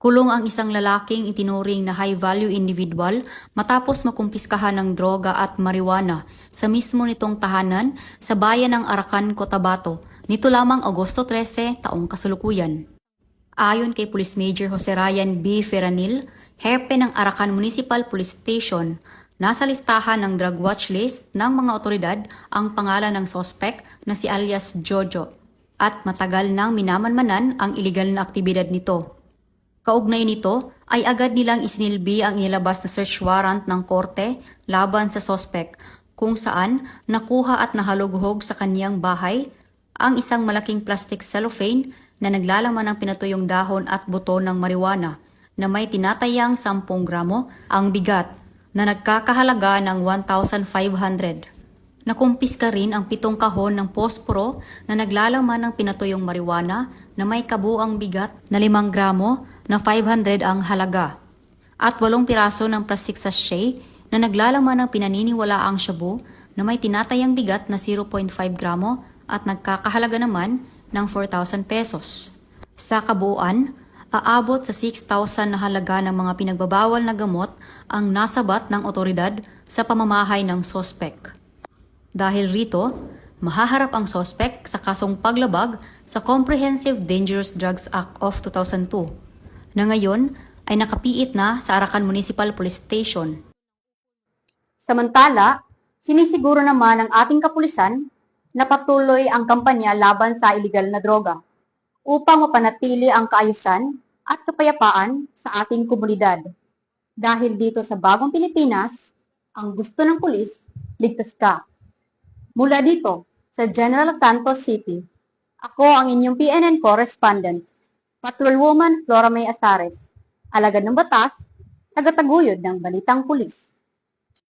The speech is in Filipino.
Kulong ang isang lalaking itinuring na high-value individual matapos makumpiskahan ng droga at marijuana sa mismo nitong tahanan sa bayan ng Arakan, Cotabato, nito lamang Agosto 13, taong kasalukuyan. Ayon kay Police Major Jose Ryan B. Ferranil, hepe ng Arakan Municipal Police Station, nasa listahan ng drug watch list ng mga otoridad ang pangalan ng sospek na si alias Jojo at matagal nang minamanmanan ang iligal na aktibidad nito. Kaugnay nito ay agad nilang isinilbi ang inilabas na search warrant ng korte laban sa sospek kung saan nakuha at nahalughog sa kaniyang bahay ang isang malaking plastic cellophane na naglalaman ng pinatuyong dahon at buto ng marijuana na may tinatayang 10 gramo ang bigat na nagkakahalaga ng 1,500. Nakumpiska rin ang 7 kahon ng posporo na naglalaman ng pinatuyong marijuana na may kabuang bigat na 5 gramo na 500 ang halaga at 8 piraso ng plastic sachet na naglalaman ng pinaniniwalaang shabu na may tinatayang bigat na 0.5 gramo at nagkakahalaga naman ng 4,000 pesos. Sa kabuuan, aabot sa 6,000 na halaga ng mga pinagbabawal na gamot ang nasabat ng otoridad sa pamamahay ng sospek. Dahil rito, mahaharap ang sospek sa kasong paglabag sa Comprehensive Dangerous Drugs Act of 2002 na ngayon ay nakapiit na sa Arakan Municipal Police Station. Samantala, sinisiguro naman ng ating kapulisan na patuloy ang kampanya laban sa iligal na droga upang mapanatili ang kaayusan at kapayapaan sa ating komunidad. Dahil dito sa bagong Pilipinas, ang gusto ng pulis, ligtas ka. Mula dito, sa General Santos City, ako ang inyong PNN correspondent, Patrolwoman Flora May Asares, alagad ng batas, tagataguyod ng Balitang Pulis.